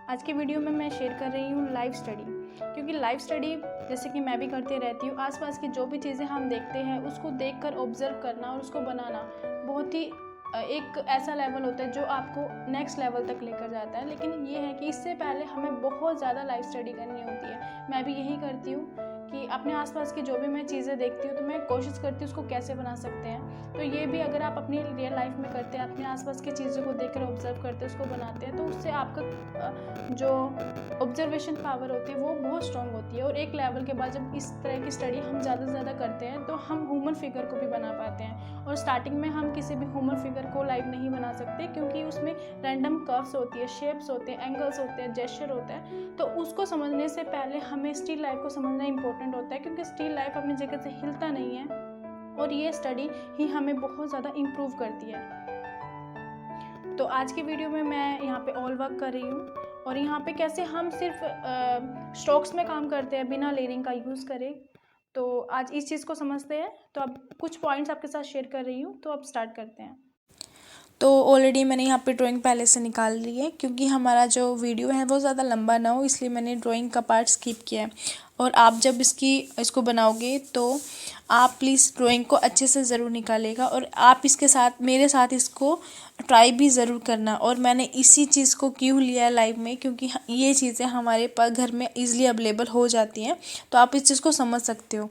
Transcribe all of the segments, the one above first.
आज के वीडियो में मैं शेयर कर रही हूँ लाइव स्टडी, क्योंकि लाइव स्टडी जैसे कि मैं भी करती रहती हूँ, आसपास की जो भी चीज़ें हम देखते हैं उसको देखकर ऑब्जर्व करना और उसको बनाना बहुत ही एक ऐसा लेवल होता है जो आपको नेक्स्ट लेवल तक लेकर जाता है। लेकिन ये है कि इससे पहले हमें बहुत ज़्यादा लाइव स्टडी करनी होती है। मैं भी यही करती हूँ कि अपने आसपास की जो भी मैं चीज़ें देखती हूँ तो मैं कोशिश करती हूँ उसको कैसे बना सकते हैं। तो ये भी अगर आप अपनी रियल लाइफ में करते हैं, अपने आसपास की चीज़ों को देखकर ऑब्जर्व करते हैं, उसको बनाते हैं, तो उससे आपका जो ऑब्जर्वेशन पावर होती है वो बहुत स्ट्रॉन्ग होती है। और एक लेवल के बाद जब इस तरह की स्टडी हम ज़्यादा से ज़्यादा करते हैं तो हम ह्यूमन फिगर को भी बना पाते हैं। और स्टार्टिंग में हम किसी भी ह्यूमन फिगर को लाइव नहीं बना सकते, क्योंकि उसमें रैंडम कर्व्स होती है, शेप्स होते हैं, एंगल्स होते हैं, जेस्चर होता है। तो उसको समझने से पहले हमें स्टिल लाइफ को समझना इंपॉर्टेंट होता है, क्योंकि स्टिल लाइफ अपनी जगह से हिलता नहीं है और ये स्टडी ही हमें बहुत ज़्यादा इम्प्रूव करती है। तो आज की वीडियो में मैं यहाँ पे ऑल वर्क कर रही हूँ और यहाँ पे कैसे हम सिर्फ स्ट्रोक्स में काम करते हैं बिना लेयरिंग का यूज़ करें। तो आज इस चीज़ को समझते हैं। तो अब कुछ पॉइंट्स आपके साथ शेयर कर रही हूँ, तो अब स्टार्ट करते हैं। तो ऑलरेडी मैंने यहाँ पे ड्राइंग पहले से निकाल ली है, क्योंकि हमारा जो वीडियो है वो ज़्यादा लंबा ना हो, इसलिए मैंने ड्राइंग का पार्ट स्किप किया है। और आप जब इसको बनाओगे तो आप प्लीज़ ड्राइंग को अच्छे से ज़रूर निकालेगा और आप इसके साथ मेरे साथ इसको ट्राई भी ज़रूर करना। और मैंने इसी चीज़ को क्यों लिया है लाइव में, क्योंकि ये चीज़ें हमारे पास घर में ईज़िली अवेलेबल हो जाती हैं, तो आप इस चीज़ को समझ सकते हो।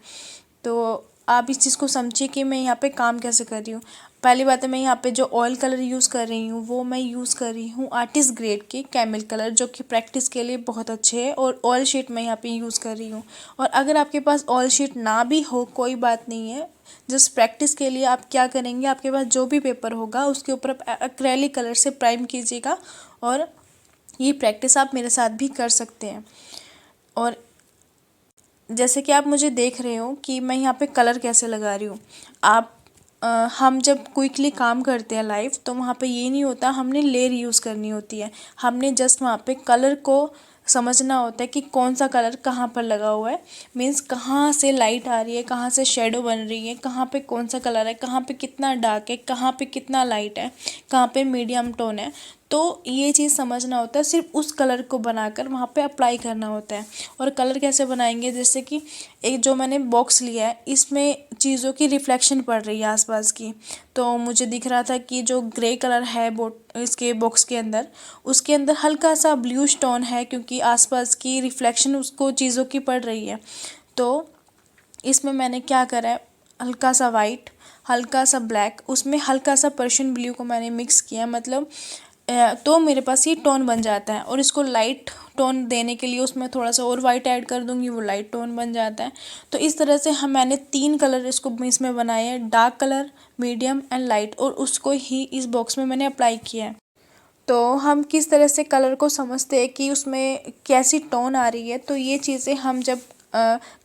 तो आप इस चीज़ को समझिए कि मैं यहाँ पे काम कैसे कर रही हूँ। पहली बात है, मैं यहाँ पे जो ऑयल कलर यूज़ कर रही हूँ वो मैं यूज़ कर रही हूँ आर्टिस्ट ग्रेड के कैमल कलर, जो कि प्रैक्टिस के लिए बहुत अच्छे हैं। और ऑयल शीट मैं यहाँ पे यूज़ कर रही हूँ। और अगर आपके पास ऑयल शीट ना भी हो कोई बात नहीं है, जस्ट प्रैक्टिस के लिए आप क्या करेंगे, आपके पास जो भी पेपर होगा उसके ऊपर आप एक्रेलिक कलर से प्राइम कीजिएगा और ये प्रैक्टिस आप मेरे साथ भी कर सकते हैं। और जैसे कि आप मुझे देख रहे हो कि मैं यहाँ पे कलर कैसे लगा रही हूँ। हम जब क्विकली काम करते हैं लाइव, तो वहाँ पे ये नहीं होता, हमने लेयर यूज़ करनी होती है। हमने जस्ट वहाँ पे कलर को समझना होता है कि कौन सा कलर कहाँ पर लगा हुआ है, मीन्स कहाँ से लाइट आ रही है, कहाँ से शेडो बन रही है, कहाँ पे कौन सा कलर है, कहाँ पे कितना डार्क है, कहाँ पे कितना लाइट है, कहाँ पे मीडियम टोन है। तो ये चीज़ समझना होता है, सिर्फ उस कलर को बनाकर वहाँ पे अप्लाई करना होता है। और कलर कैसे बनाएंगे, जैसे कि एक जो मैंने बॉक्स लिया है, इसमें चीज़ों की रिफ्लेक्शन पड़ रही है आसपास की। तो मुझे दिख रहा था कि जो ग्रे कलर है इसके बॉक्स के अंदर, उसके अंदर हल्का सा ब्लू टोन है, क्योंकि आसपास की रिफ्लेक्शन उसको चीज़ों की पड़ रही है। तो इसमें मैंने क्या करा है, हल्का सा वाइट, हल्का सा ब्लैक, उसमें हल्का सा पर्शियन ब्लू को मैंने मिक्स किया, मतलब तो मेरे पास ये टोन बन जाता है। और इसको लाइट टोन देने के लिए उसमें थोड़ा सा और वाइट ऐड कर दूंगी, वो लाइट टोन बन जाता है। तो इस तरह से मैंने 3 कलर इसमें बनाए हैं, dark colour, medium and light, और उसको ही इस बॉक्स में मैंने अप्लाई किया है। तो हम किस तरह से कलर को समझते हैं कि उसमें कैसी टोन आ रही है, तो ये चीज़ें हम जब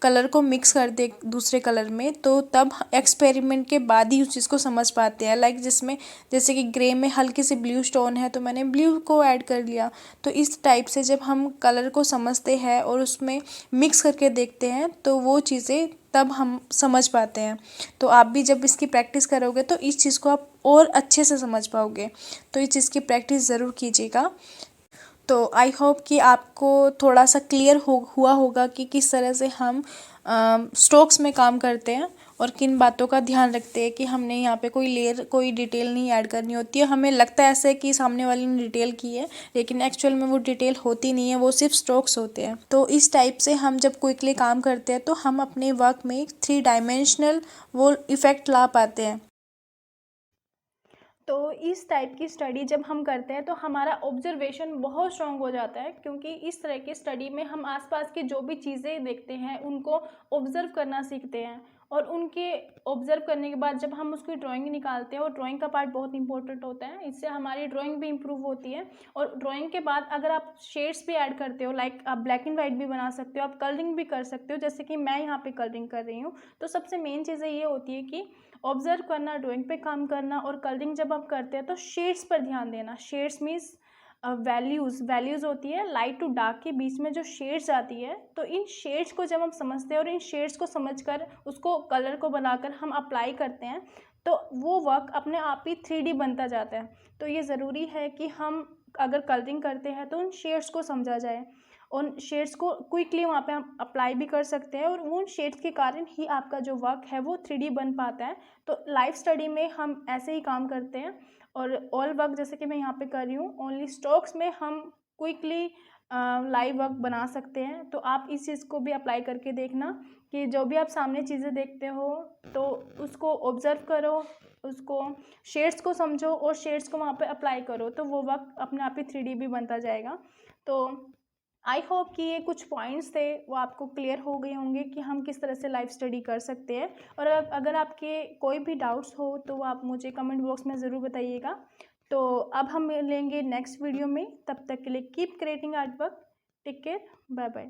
कलर को मिक्स कर दे दूसरे कलर में, तो तब एक्सपेरिमेंट के बाद ही उस चीज़ को समझ पाते हैं। लाइक जैसे कि ग्रे में हल्की सी ब्लू टोन है, तो मैंने ब्लू को ऐड कर लिया। तो इस टाइप से जब हम कलर को समझते हैं और उसमें मिक्स करके देखते हैं, तो वो चीज़ें तब हम समझ पाते हैं। तो आप भी जब इसकी प्रैक्टिस करोगे तो इस चीज़ को आप और अच्छे से समझ पाओगे। तो इस चीज़ की प्रैक्टिस ज़रूर कीजिएगा। तो आई होप कि आपको थोड़ा सा क्लियर हुआ होगा कि किस तरह से हम स्ट्रोक्स में काम करते हैं और किन बातों का ध्यान रखते हैं कि हमने यहाँ पे कोई डिटेल नहीं ऐड करनी होती है। हमें लगता है ऐसे कि सामने वाले ने डिटेल की है, लेकिन एक्चुअल में वो डिटेल होती नहीं है, वो सिर्फ स्ट्रोक्स होते हैं। तो इस टाइप से हम जब क्विकली काम करते हैं तो हम अपने वर्क में 3 डायमेंशनल वो इफ़ेक्ट ला पाते हैं। तो इस टाइप की स्टडी जब हम करते हैं तो हमारा ऑब्जर्वेशन बहुत स्ट्रांग हो जाता है, क्योंकि इस तरह की स्टडी में हम आसपास की जो भी चीज़ें देखते हैं उनको ऑब्जर्व करना सीखते हैं। और उनके ऑब्जर्व करने के बाद जब हम उसकी ड्राइंग निकालते हैं, और ड्राइंग का पार्ट बहुत इंपॉर्टेंट होता है, इससे हमारी ड्राइंग भी इम्प्रूव होती है। और ड्राइंग के बाद अगर आप शेड्स भी ऐड करते हो, लाइक आप ब्लैक एंड वाइट भी बना सकते हो, आप कलरिंग भी कर सकते हो, जैसे कि मैं यहाँ पे कलरिंग कर रही हूँ। तो सबसे मेन चीज़ें ये होती है कि ऑब्जर्व करना, ड्राइंग पे काम करना, और कलरिंग जब आप करते हैं तो शेड्स पर ध्यान देना। शेड्स मीन्स वैल्यूज़ होती है लाइट टू डार्क के बीच में जो शेड्स आती है। तो इन शेड्स को जब हम समझते हैं और इन शेड्स को समझकर उसको कलर को बनाकर हम अप्लाई करते हैं, तो वो वर्क अपने आप ही 3D बनता जाता है। तो ये ज़रूरी है कि हम अगर कलरिंग करते हैं तो उन शेड्स को समझा जाए, उन शेड्स को क्विकली वहाँ पे हम अप्लाई भी कर सकते हैं और उन शेड्स के कारण ही आपका जो वर्क है वो 3D बन पाता है। तो लाइव स्टडी में हम ऐसे ही काम करते हैं। और ऑल वर्क जैसे कि मैं यहाँ पे कर रही हूँ, ओनली स्ट्रोक्स में हम क्विकली लाइव वर्क बना सकते हैं। तो आप इस चीज़ को भी अप्लाई करके देखना कि जो भी आप सामने चीज़ें देखते हो तो उसको ऑब्ज़र्व करो, उसको शेड्स को समझो और शेड्स को वहाँ पे अप्लाई करो, तो वो वर्क अपने आप ही 3D भी बनता जाएगा। तो आई होप कि ये कुछ पॉइंट्स थे वो आपको क्लियर हो गए होंगे कि हम किस तरह से लाइव स्टडी कर सकते हैं। और अगर आपके कोई भी डाउट्स हो तो आप मुझे कमेंट बॉक्स में ज़रूर बताइएगा। तो अब हम मिलेंगे नेक्स्ट वीडियो में, तब तक के लिए keep creating art work. Take care, bye bye.